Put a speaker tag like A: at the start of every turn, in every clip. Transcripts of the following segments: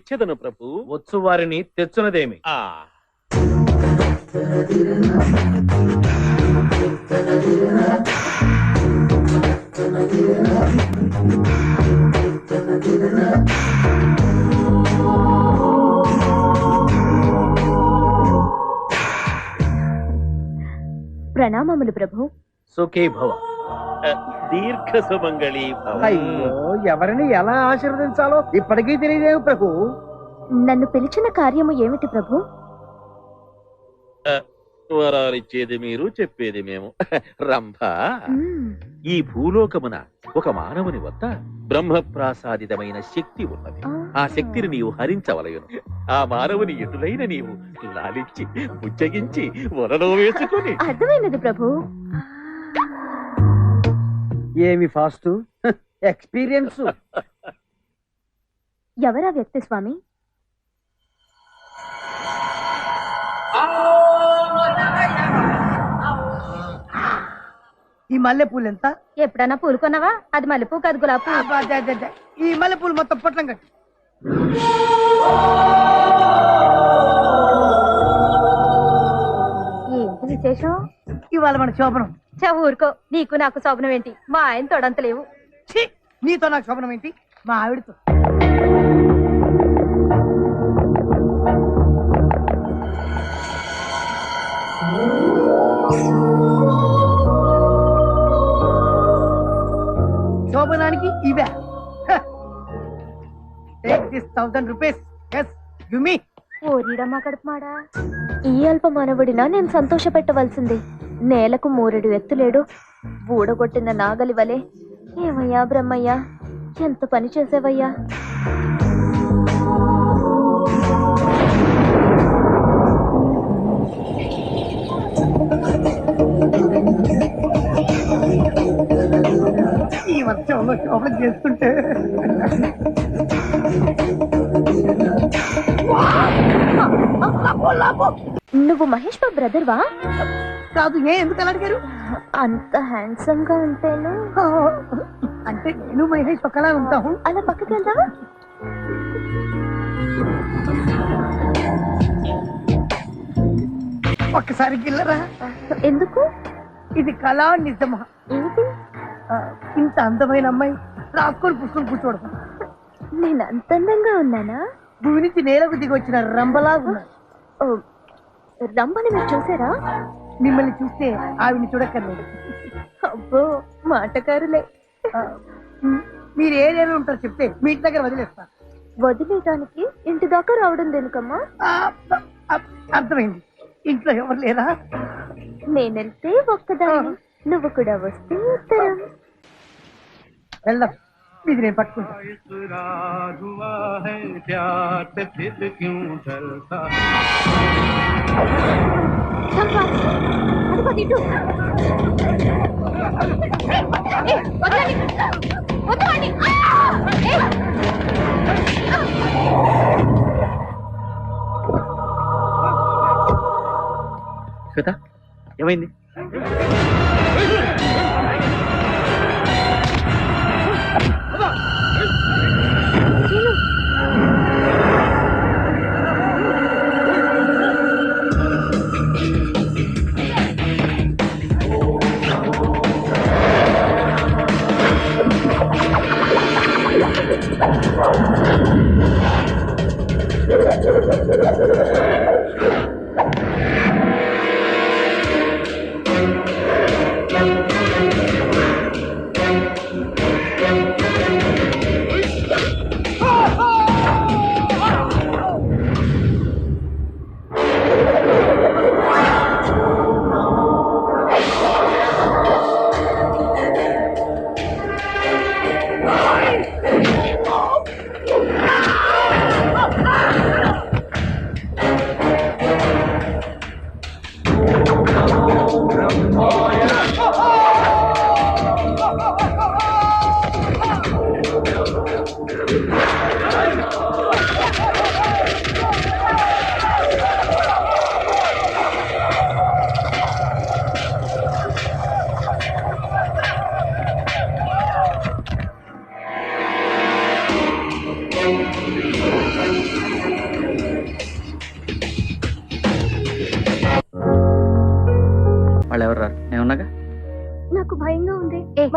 A: తెచ్చెదను ప్రభు.
B: వచ్చు వారిని తెచ్చునదేమి?
C: ప్రణామములు ప్రభు.
B: సుఖీ భవ.
A: దీర్ఘ సుమంగళి భవ.
D: అయ్యో, ఎవరిని ఎలా ఆశీర్వదించాలో ఇప్పటికీ తెలియదేవు ప్రభు.
C: నన్ను పిలిచిన కార్యము ఏమిటి ప్రభు?
A: వరాలిచ్చేది మీరు, చెప్పేది మేము. రంభ, ఈ భూలోకమున ఒక మానవుని వద్ద బ్రహ్మప్రాసాదితమైన శక్తి ఉన్నది. ఆ శక్తిని నీవు హరించవలయును. ఆ మానవుని ఎటులైన నీవు లాలించి బుజ్జగించి వలలో వేసుకుని.
C: అర్థమైనది ప్రభు.
D: ఏమి ఫాస్ట్ ఎక్స్పీరియన్స్.
C: ఎవరా వ్యక్తి స్వామి?
D: ఈ మల్లెపూలు ఎంత?
C: ఎప్పుడన్నా పూలు కొన్నావా? అది మల్లెపూ కాదు, గులాబీ.
D: ఈ మల్లెపూలు మొత్తం పొట్లం కట్టి.
C: ఏంటి విశేషం?
D: ఇవాళ మన శోభనం.
C: ఊరుకో, నీకు నాకు శోభనం ఏంటి? మా ఆయన తొడంత లేవు.
D: నీతో నాకు శోభనం ఏంటి? మా ఆవిడతో. శోభనానికి ఇవే. Take this 1000 rupees. Yes, give me.
C: ఓరిడమ్మా కడుపుమాడా. ఈ అల్ప మానవుడినా నేను సంతోష పెట్టవలసింది. నేలకు 3 ఎత్తులేడు, ఊడగొట్టిన నాగలి వలె. ఏమయ్యా బ్రహ్మయ్యా, ఎంత పని చేసేవయ్యా.
D: ఈ వర్షంలో శోభనం చేస్తుంటే
C: నువ్వు మహేష్ బాబు బ్రదర్వా?
D: కాదు. ఎందుకు అలా అడిగారు?
C: అంత హ్యాండ్సమ్ గా ఉంటేను.
D: అంటే నేను మహేష్ పక్కలా ఉంటాము.
C: అలా పక్కకి వెళ్తావా?
D: ఒక్కసారి గిల్లరా.
C: ఎందుకు?
D: ఇది కళా నిజమా?
C: ఏంటి?
D: ఇంత అందమైన అమ్మాయి రాసుకొని పుస్తకం కూర్చోడతాం.
C: నేను అంత అందంగా ఉన్నానా?
D: భూమి నుంచి నేలకు దిగి వచ్చిన రంబలా ఉన్నా.
C: రంబని మీరు చూసారా?
D: మిమ్మల్ని చూస్తే ఆవిని చూడక్కర్లేదు.
C: అబ్బో, మాటకారులే.
D: మీరు ఏరియాలో ఉంటారో చెప్తే మీ ఇంటి దగ్గర వదిలేస్తా.
C: వదిలేయడానికి ఇంటి దాకా రావడం దేనికమ్మా?
D: అర్థమైంది. ఇంట్లో ఎవరు లేరా?
C: నేనెళ్తే ఒక్కదాన్ని, నువ్వు కూడా వస్తే ఉత్తరం.
D: వెళ్దాం. ఇది నేను పట్టుకుంటా.
A: శ్వేత, ఏమైంది?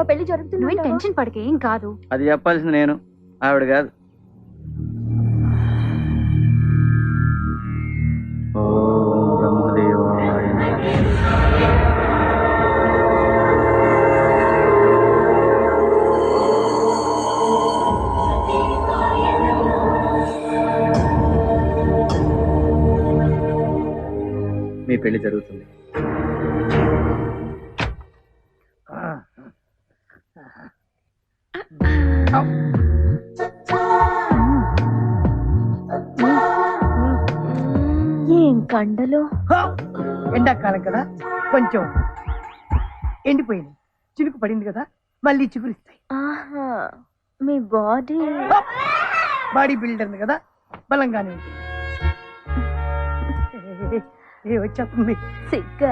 C: మా పెళ్లి
E: నువ్వేం
C: జరుగుతుంది
E: టెన్షన్ పడకే, ఏం కాదు.
F: అది చెప్పాల్సింది నేను, ఆవిడ కాదు. ఓం బ్రహ్మదేవాయ నమః. మీ పెళ్లి జరుగుతుంది.
C: ఏం కండలు
D: ఎండాకాలం కదా, కొంచెం ఎండిపోయింది. చినుకు పడింది కదా, మళ్ళీ చిగురిస్తాయి.
C: ఆహా మీ బాడీ
D: బాడీ బిల్డర్ కదా, బలంగానే ఉంటుంది. వచ్చేస్తుంది.
C: సిగ్గా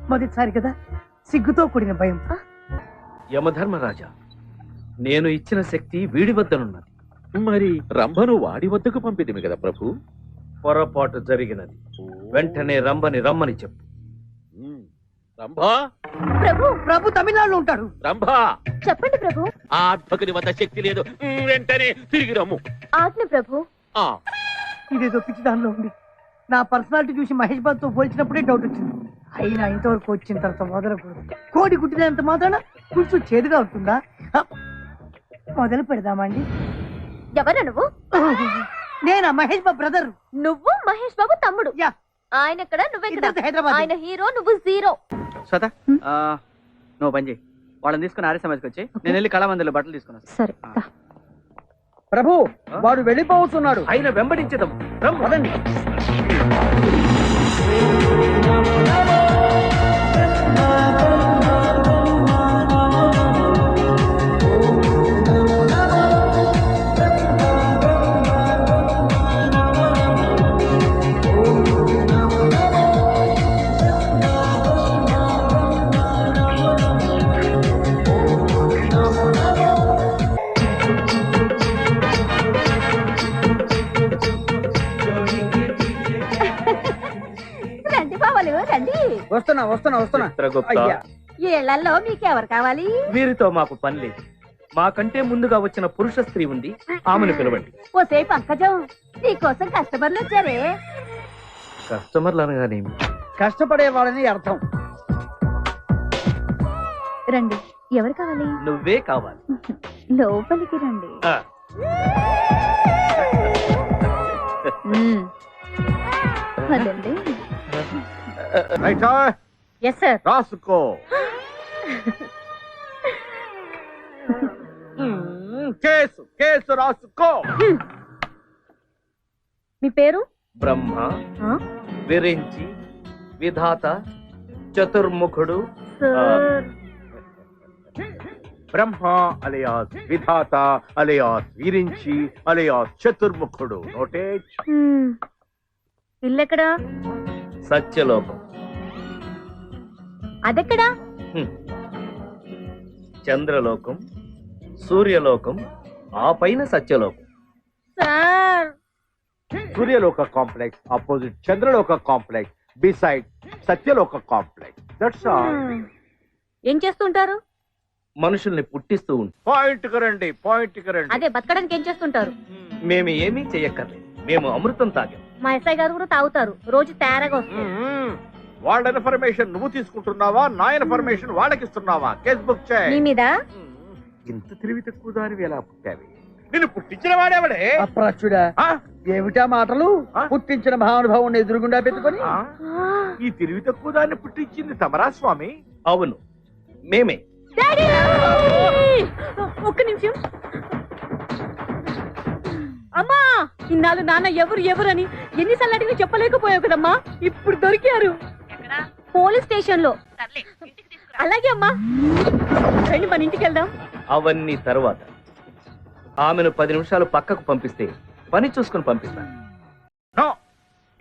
D: మొదటిసారి కదా, సిగ్గుతో కూడిన భయం.
B: యమధర్మరాజా, నేను ఇచ్చిన శక్తి వీడి వద్దనున్నది.
A: మరి రంభను వాడి వద్దకు పంపిదిమి కదా ప్రభు.
B: పొరపాటు జరిగినది. వెంటనే రంభని రమ్మని చెప్పు.
A: రంభా,
D: ప్రభు ప్రభు తమిళనాడులో ఉంటాడు.
A: రంభా,
C: చెప్పండి ప్రభు.
A: ఆ అద్భకుని వద్ద శక్తి లేదు, వెంటనే తిరిగి రమ్ము.
C: ఆజ్ఞ ప్రభు.
A: ఆ
D: ఇదేదో పిచ్చి దానిలో ఉంది. నా పర్సనాలిటీ చూసి మహేష్ బాబుతో పోల్చినప్పుడే డౌట్ వచ్చింది. అయినా ఇంతవరకు వచ్చిన తర్వాత మొదలకూడదు. కోడి గుట్టినంత మాత్రాన పులుసు చేదుగా ఉంటుందా? మొదలు పెడదామండి.
C: ఎవరు నువ్వు?
D: నేనా మహేష్ బాబు బ్రదర్.
C: నువ్వు మహేష్ బాబు తమ్ముడు.
D: యా.
C: ఆయన ఎక్కడ, నువ్వెక్కడ?
D: ఇద్దరిది హైదరాబాద్.
C: ఆయన హీరో, నువ్వు జీరో.
F: శ్వేత, నువ్వు పని చేయి. వాళ్ళని తీసుకుని ఆర్య సమాజ్కి వచ్చి నేను వెళ్ళి కళామందిలో బట్టలు తీసుకున్నాను.
E: సరే,
D: ప్రభు వాడు వెళ్ళిపోతున్నాడు.
B: ఆయన వెంబడించదాం.
D: పదండి.
C: రండి బావలు రండి.
D: వస్తున్నా వస్తున్నా వస్తున్నా.
B: చిత్రగుప్త,
D: అయ్యా.
C: ఈ ఇళ్లలో మీకెవరు కావాలి?
B: వీరితో మాకు పని లేదు. మాకంటే ముందుగా వచ్చిన పురుష స్త్రీ ఉంది, ఆమెను పిలవండి.
C: ఓసే పంకజం, నీకోసం కస్టమర్లు వచ్చారే.
B: కస్టమర్లు అనగానేమి?
D: కష్టపడే వాళ్ళని అర్థం.
E: రండి. ఎవరు కావాలి?
B: నువ్వే కావాలి.
E: లోపలికి రండి.
B: ఆ,
E: పదండి.
C: Yes sir.
A: రాసుకో. కేసు కేసు రాసుకో.
C: మీ పేరు?
B: బ్రహ్మ, విరించి, విధాత, చతుర్ముఖుడు.
C: Sir.
A: Brahma alias Vidhata alias Virinchi alias చతుర్ముఖుడు. నోటేజ్.
C: ఇల్లెక్కడా?
B: సత్యలోకం.
C: అదెక్కడా?
B: చంద్రలోకం, సూర్యలోకం, ఆ పైన సత్యలోకం.
C: సార్.
A: సూర్యలోక కాంప్లెక్స్ ఆపోజిట్ చంద్రలోక కాంప్లెక్స్ బిసైడ్ సత్యలోక కాంప్లెక్స్. That's all.
C: ఏం చేస్తుంటారు?
B: మనుషుల్ని పుట్టిస్తూ ఉంటాం.
A: పాయింట్ కి రండి, పాయింట్ కి రండి.
C: అదే బతకడానికి ఏం చేస్తుంటారు?
B: మేము ఏమీ చెయ్యక్కర్లేదు. మేము అమృతం తాగాం.
C: మా ఎస్ఐ గారు కూడా తాగుతారు, రోజు తేరగా వస్తుంది.
A: వాళ్ళ ఇన్ఫర్మేషన్ నువ్వు తీసుకుంటున్నావా, నా ఇన్ఫర్మేషన్ వాళ్ళకి ఇస్తున్నావా? కేస్ బుక్
C: మీ
A: చేయి.
C: మీద
A: ఇంత తెలివి తక్కువ దానివి ఎలా పుట్టావి? నిన్ను పుట్టించిన వాడేవాడే?
D: అప్రాచుడా,
A: ఆ?
D: ఏమిటా మాటలు?
A: ఆ?
D: పుట్టించిన మహానుభావుని ఎదురుగుండా పెట్టుకొని
A: ఆ? ఈ తెలివి తక్కువ దాన్ని పుట్టించింది తమరా స్వామి?
B: అవును, మేమే.
C: డాడీ! ఒక్క నిమిషం. అమ్మా, ఇన్నాళ్ళు నాన్న ఎవరు ఎవరని ఎన్నిసార్లు అడిగి చెప్పలేకపోయావు కదమ్మా, ఇప్పుడు దొరికారు. పోలీస్ స్టేషన్ లో. అలాగే అమ్మా, రండి మన ఇంటికి వెళ్దాం.
B: అవన్నీ తర్వాత. ఆమెను 10 నిమిషాలు పక్కకు పంపిస్తే పని చూసుకుని పంపిస్తాను.
A: నో,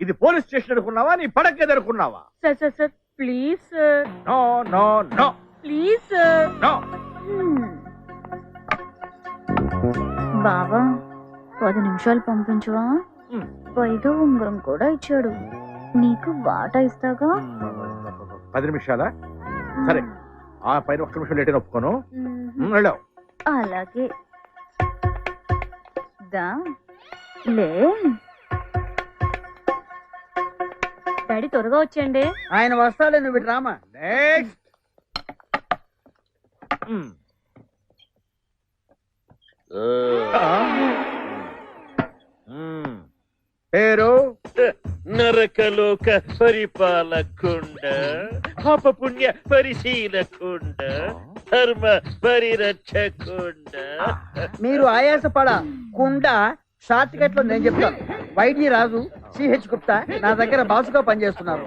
A: ఇది పోలీస్ స్టేషన్ అనుకున్నావా, నీ పడక ఎదుర్కొన్నావా?
C: Sir sir sir please sir.
A: No no no
C: please sir.
A: No.
E: బావా 10 నిమిషాలు పంపించవా? పైగా ఉంగరం కూడా ఇచ్చాడు. నీకు వాటా ఇస్తాగా.
A: 10 నిమిషాలా? సరే, ఆ పైన ఒక్క నిమిషం లేట్ ఒప్పుకోను.
G: వెళ్ళావు.
E: అలాగే దా లే డాడీ త్వరగా వచ్చేయండి.
D: ఆయన వస్తాడే, నువ్వు ఇటు రామా.
G: పేరు
A: నరకలోక పరిపాలకుండ, పాపపుణ్య పరిశీలకుండ, ధర్మ పరిరక్షకుండ.
D: మీరు ఆయాసపడ కుండ షార్ట్ కట్ లో నేను చెప్తాను. వైద్య రాజు సిహెచ్ గుప్తా నా దగ్గర బాసుగా పనిచేస్తున్నారు.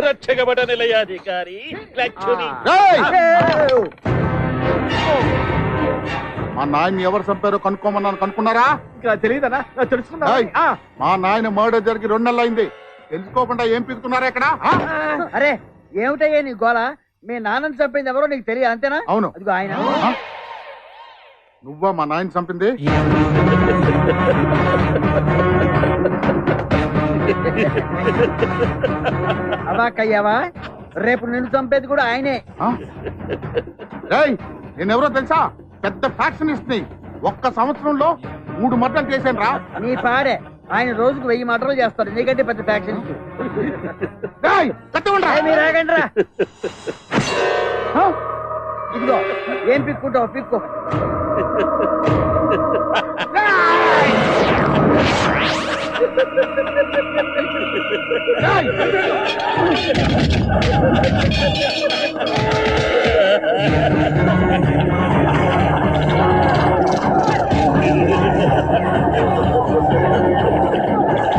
A: రక్షకబట నిలయాధికారి లక్ష్మి.
G: మా నాయన్ని ఎవరు చంపారో కనుక్కోమన్నాను, కనుక్కున్నారా?
B: ఇంకా తెలియదనా? తెలుసుకున్నా.
G: ఏయ్, మా నాయన మర్డర్ జరిగి 2 నెలలు అయింది. తెలుసుకోకుండా ఏం పీకుతున్నారా ఇక్కడ?
D: అరే ఏమిటయ్యా నీ గోల? మీ నాన్నని చంపింది ఎవరో నీకు తెలియదు అంతేనా?
G: అవును.
D: అదిగో ఆయన.
G: నువ్వా మా నాయన చంపింది?
D: అవాకయ్యావా? రేపు నిన్ను చంపేది కూడా ఆయనే.
G: నేనెవరో తెలుసా? పెద్ద ఫ్యాక్షనిస్ట్ ని. 1 సంవత్సరంలో 3 మర్డర్లు చేశాను రా.
D: నీ పాడే. ఆయన రోజుకు 1000 మటర్లు చేస్తాడు. నీకంటే పెద్ద ఫ్యాక్షన్. మీరు ఆగండి రా. ఇదిగో ఏం పిక్కుంటావు పిక్కు.
G: ఏయ్!